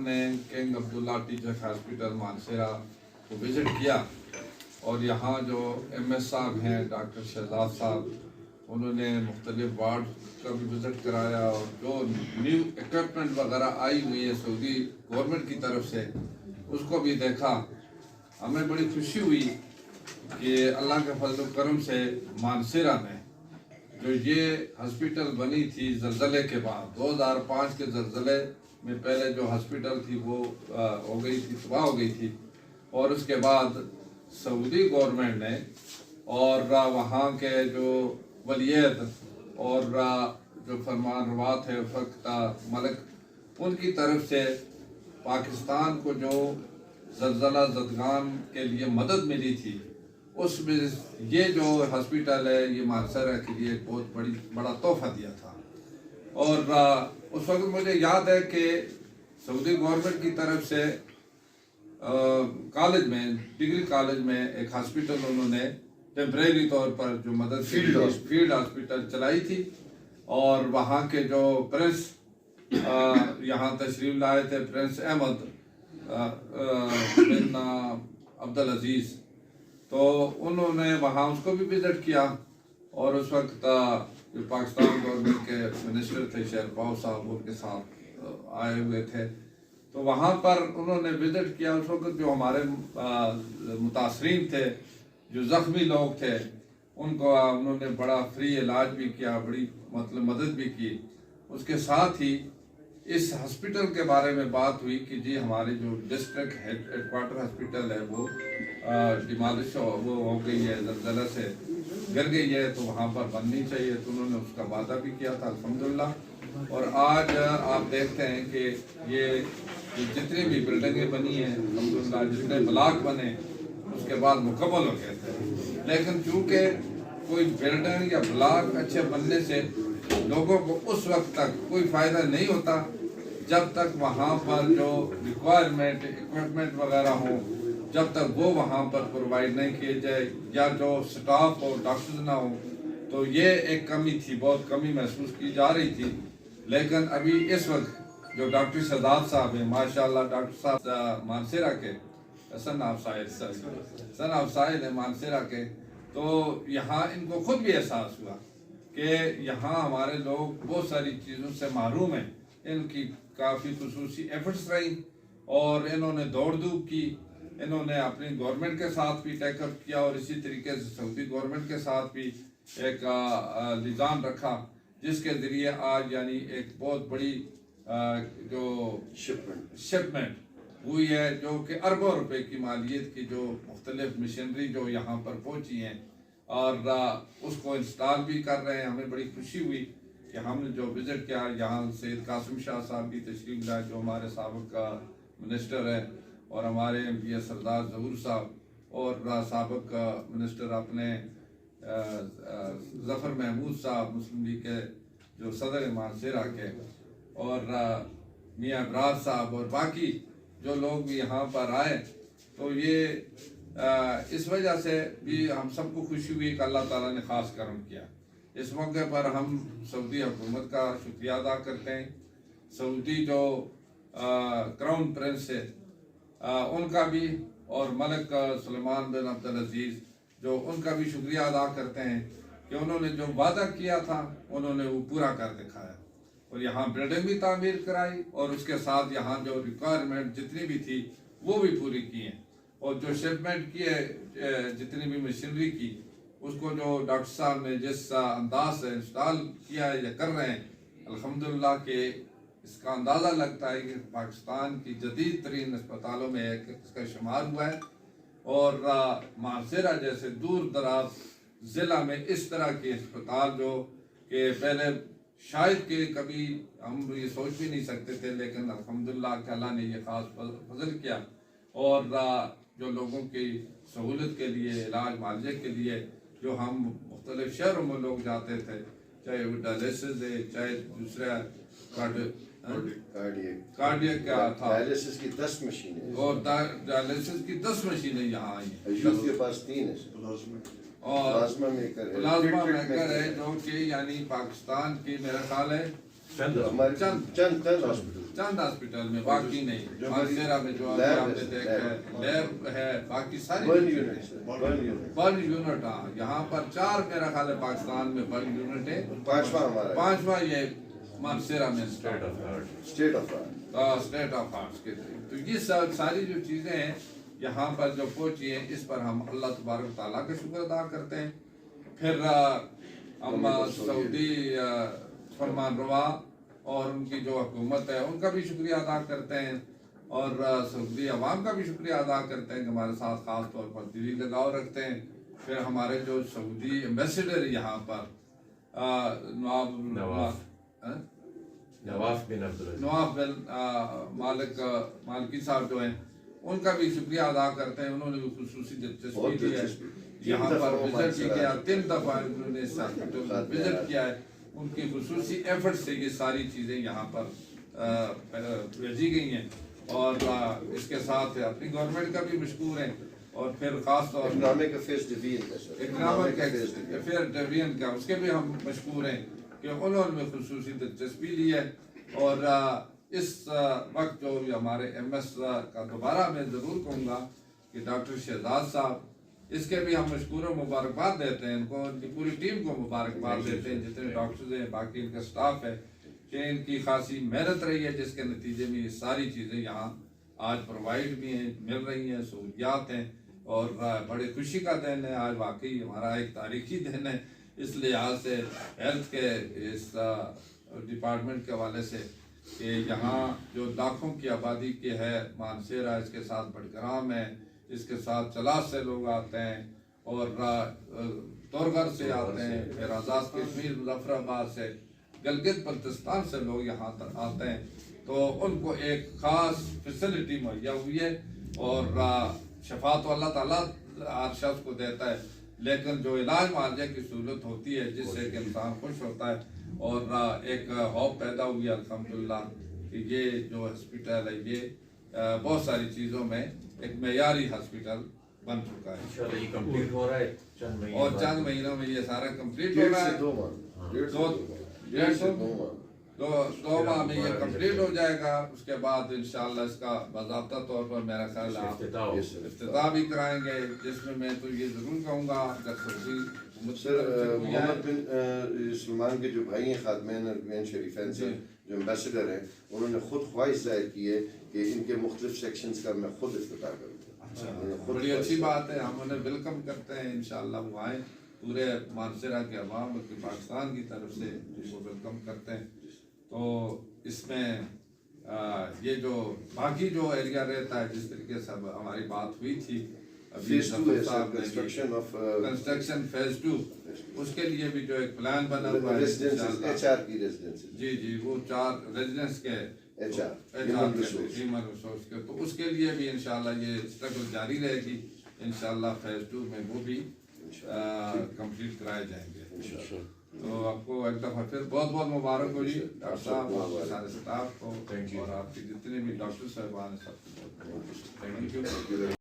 نے کنگ عبداللہ teacher hospital Mansehra کو visit کیا اور یہاں جو ایم ایس صاحب ہیں ڈاکٹر شہزاد صاحب انہوں نے مختلف وارڈ کا بھی وزٹ کرایا اور جو نیو اکوپمنٹ وغیرہ آئی ہوئی ہے سعودی گورنمنٹ کی طرف سے اس کو بھی دیکھا. ہمیں بڑی خوشی ہوئی کہ اللہ کے فضل و کرم سے مانسیرا میں جو یہ ہاسپٹل بنی تھی زلزلے کے بعد 2005 کے زلزلے میں پہلے جو ہاسپٹل تھی وہ ہو گئی تھی تباہ ہو گئی تھی اور اس کے بعد سعودی گورنمنٹ نے اور وہاں کے جو ولیعہد اور جو فرمان روا تھے اس وقت ملک ان کی طرف سے پاکستان کو جو زلزلہ زدگان کے لیے مدد ملی تھی اس میں یہ جو ہاسپٹل ہے یہ مانسیرا کے لیے ایک بہت بڑا تحفہ دیا تھا. اور اس وقت مجھے یاد ہے کہ سعودی گورنمنٹ کی طرف سے کالج میں ڈگری کالج میں ایک ہاسپٹل انہوں نے ٹیمپریری طور پر جو مدد فیلڈ ہاسپٹل چلائی تھی اور وہاں کے جو پرنس یہاں تشریف لائے تھے پرنس احمد بن عبدالعزیز تو انہوں نے وہاں اس کو بھی وزٹ کیا اور اس وقت جو پاکستان گورنمنٹ کے منسٹر تھے شیرپاؤ صاحب ان کے ساتھ آئے ہوئے تھے تو وہاں پر انہوں نے وزٹ کیا. اس وقت جو ہمارے متاثرین تھے جو زخمی لوگ تھے ان کو انہوں نے بڑا فری علاج بھی کیا بڑی مدد بھی کی. اس کے ساتھ ہی اس ہاسپٹل کے بارے میں بات ہوئی کہ جی ہمارے جو ڈسٹرکٹ ہیڈ کوارٹر ہاسپٹل ہے وہ ڈیمالش وہ ہو گئی ہے زلزلہ سے گر گئی ہے تو وہاں پر بننی چاہیے تو انہوں نے اس کا وعدہ بھی کیا تھا الحمدللہ. اور آج آپ دیکھتے ہیں کہ یہ جتنی بھی بلڈنگیں بنی ہیں الحمدللہ جتنے بلاک بنے اس کے بعد مکمل ہو گئے تھے لیکن چونکہ کوئی بلڈنگ یا بلاک اچھے بننے سے لوگوں کو اس وقت تک کوئی فائدہ نہیں ہوتا جب تک وہاں پر جو ریکوائرمنٹ اکوپمنٹ وغیرہ ہوں جب تک وہ وہاں پر پرووائڈ نہیں کیے جائے یا جو سٹاف ہو ڈاکٹرز نہ ہوں تو یہ ایک کمی تھی بہت کمی محسوس کی جا رہی تھی. لیکن ابھی اس وقت جو ڈاکٹر شہزاد صاحب ہیں ماشاءاللہ ڈاکٹر صاحب مانسیرا کے سن آف سائل ہیں مانسیرا کے تو یہاں ان کو خود بھی احساس ہوا کہ یہاں ہمارے لوگ بہت ساری چیزوں سے محروم ہیں. ان کی کافی خصوصی ایفرٹس رہی اور انہوں نے دوڑ دھوپ کی انہوں نے اپنی گورنمنٹ کے ساتھ بھی ٹیک اپ کیا اور اسی طریقے سے سعودی گورنمنٹ کے ساتھ بھی ایک نظام رکھا جس کے ذریعے آج یعنی ایک بہت بڑی جو شپمنٹ ہوئی ہے جو کہ اربوں روپے کی مالیت کی جو مختلف مشینری جو یہاں پر پہنچی ہیں اور اس کو انسٹال بھی کر رہے ہیں. ہمیں بڑی خوشی ہوئی کہ ہم نے جو وزٹ کیا یہاں سید قاسم شاہ صاحب بھی تشریف لائے جو ہمارے سابق منسٹر ہیں اور ہمارے ایم پی ایس سردار ظہور صاحب اور سابق منسٹر اپنے ظفر محمود صاحب مسلم لیگ کے جو صدر مانسیرا کے اور میاں ابرار صاحب اور باقی جو لوگ بھی یہاں پر آئے تو یہ اس وجہ سے بھی ہم سب کو خوشی ہوئی کہ اللہ تعالیٰ نے خاص کرم کیا. اس موقع پر ہم سعودی حکومت کا شکریہ ادا کرتے ہیں. سعودی جو کراؤن پرنس ہے ان کا بھی اور ملک سلمان بن عبدالعزیز جو ان کا بھی شکریہ ادا کرتے ہیں کہ انہوں نے جو وعدہ کیا تھا انہوں نے وہ پورا کر دکھایا اور یہاں بلڈنگ بھی تعمیر کرائی اور اس کے ساتھ یہاں جو ریکوائرمنٹ جتنی بھی تھی وہ بھی پوری کی ہیں اور جو شپمنٹ کی ہے جتنی بھی مشینری کی اس کو جو ڈاکٹر صاحب نے جس انداز سے انسٹال کیا ہے یا کر رہے ہیں الحمدللہ کہ اس کا اندازہ لگتا ہے کہ پاکستان کی جدید ترین اسپتالوں میں ایک اس کا شمار ہوا ہے اور مانسیرا جیسے دور دراز ضلع میں اس طرح کے اسپتال جو کہ پہلے شاید کہ کبھی ہم یہ سوچ بھی نہیں سکتے تھے لیکن الحمدللہ کہ اللہ نے یہ خاص فضل کیا اور جو لوگوں کی سہولت کے لیے علاج معالجے کے لیے جو ہم مختلف شہروں میں لوگ جاتے تھے چاہے وہ ڈائلیسس ہے چاہے دوسرا کارڈیک کا تھا ڈائلیسس کی 10 مشینیں اور ڈائلیسس کی 10 مشینیں یہاں آئی ہیں. ایوب کے پاس 3 ہے اور پلازما میکر ہے جو کہ یعنی پاکستان کی میرا خیال ہے چند ہاسپٹل چند ہاسپٹل میں، باقی نہیں. مانسیرا میں جو ابھی آپ نے دیکھا ہے لیب ہے، باقی ساری burn unit sir, burn unit. Burn unit. ہاں یہاں پر 4 میرا خیال ہے پاکستان میں برن یونٹ ہے. 5واں ہمارا ہے. 5واں یہ مانسیرا میں state of art. State of arts کے. تو یہ ساری جو چیزیں ہیں یہاں پر جو پہنچی ہیں، اس پر ہم اللہ تبارک تعالیٰ کا شکر ادا کرتے ہیں. پھر ہم سعودی فرمان روا اور ان کی جو حکومت ہے ان کا بھی شکریہ ادا کرتے ہیں، اور سعودی عوام کا بھی شکریہ ادا کرتے ہیں کہ ہمارے ساتھ خاص طور پر دلی لگاؤ رکھتے ہیں. پھر ہمارے جو سعودی ایمبیسیڈر یہاں پر نواف بن مالکی صاحب جو ہیں، ان کا بھی شکریہ ادا کرتے ہیں. انہوں نے بھی خصوصی دلچسپی لی ہے، یہاں پر وزٹ کیا، 3 دفعہ انہوں نے اس ہاسپٹل وزٹ کیا ہے. ان کی خصوصی ایفرٹ سے یہ ساری چیزیں یہاں پر بھیجی گئی ہیں، اور اس کے ساتھ اپنی گورنمنٹ کا بھی مشکور ہیں، اور پھر خاص طور پر اکنامک افیئرز ڈویژن کا سر، اکنامک افیئر ڈویژن کا، اس کے بھی ہم مشکور ہیں کہ انہوں نے خصوصی دلچسپی لی ہے. اور اس وقت جو ہمارے ایم ایس کا دوبارہ میں ضرور کہوں گا کہ ڈاکٹر شہزاد صاحب، اس کے بھی ہم مشکور و مبارکباد دیتے ہیں. ان کو، ان کی پوری ٹیم کو مبارکباد دیتے ہیں، جتنے ڈاکٹرز ہیں، باقی ان کا سٹاف ہے، کہ ان کی خاصی محنت رہی ہے، جس کے نتیجے میں یہ ساری چیزیں یہاں آج پرووائڈ بھی ہیں، مل رہی ہیں، سہولیات ہیں. اور بڑے خوشی کا دن ہے آج، واقعی ہمارا ایک تاریخی دن ہے اس لحاظ سے، ہیلتھ کے اس ڈپارٹمنٹ کے حوالے سے، کہ یہاں جو لاکھوں کی آبادی کے ہے مانسیرا، اس کے ساتھ بڑگرام ہے، اس کے ساتھ چلاس سے لوگ آتے ہیں، اور تورغر سے آتے ہیں، پھر آزاد کشمیر مظفر آباد سے، گلگت بلتستان سے لوگ یہاں تک آتے ہیں. تو ان کو ایک خاص فیسلٹی مہیا ہوئی ہے. اور شفا تو اللہ تعالیٰ ہر شخص کو دیتا ہے، لیکن جو علاج معالجے کی سہولت ہوتی ہے جس سے کہ انسان خوش ہوتا ہے، اور ایک ہوپ پیدا ہوئی الحمدللہ کہ یہ جو ہاسپٹل ہے یہ بہت ساری چیزوں میں ایک معیاری ہاسپٹل بن چکا ہے. انشاءاللہ یہ کمپلیٹ ہو رہا ہے چند مہینے اور بعد. چند مہینوں میں یہ سارا کمپلیٹ ہو رہا ہے. 2 ماہ میں یہ کمپلیٹ ہو جائے گا. اس کے بعد انشاءاللہ اس کا باضابطہ طور پر میرا خیال ہے افتتاح بھی کرائیں گے، جس میں تو یہ ضرور کہوں گا اگر سعودی سر محمد بن سلمان کے جو بھائی ہیں خادمین ارمین شریفین سے جو ایمبیسیڈر ہیں، انہوں نے خود خواہش ظاہر کی ہے کہ ان کے مختلف سیکشنز کا میں خود افتتاح کروں. بڑی اچھی بات ہے، ہم انہیں ویلکم کرتے ہیں. انشاءاللہ وہ آئیں، پورے مانسیرا کے عوام اور پاکستان کی طرف سے وہ ویلکم کرتے ہیں. تو اس میں یہ جو باقی جو ایریا رہتا ہے، جس طریقے سے ہماری بات ہوئی تھی کنسٹرکشن فیز 2، اس کے لیے بھی جو ایک پلان بنا ہوا ہے جی وہ 4 ریزیڈنس کے ہیومن ریسورس کے، تو اس کے لیے بھی انشاءاللہ یہ اسٹرگل جاری رہے گی. انشاءاللہ فیز 2 میں وہ بھی کمپلیٹ کرائے جائیں گے. تو آپ کو ایک دفعہ پھر بہت بہت مبارک ہو جی ڈاکٹر صاحب، آپ کے سارے اسٹاف کو، اور آپ کے جتنے بھی ڈاکٹر صاحبان ہیں سب کو بہت تھینک یو.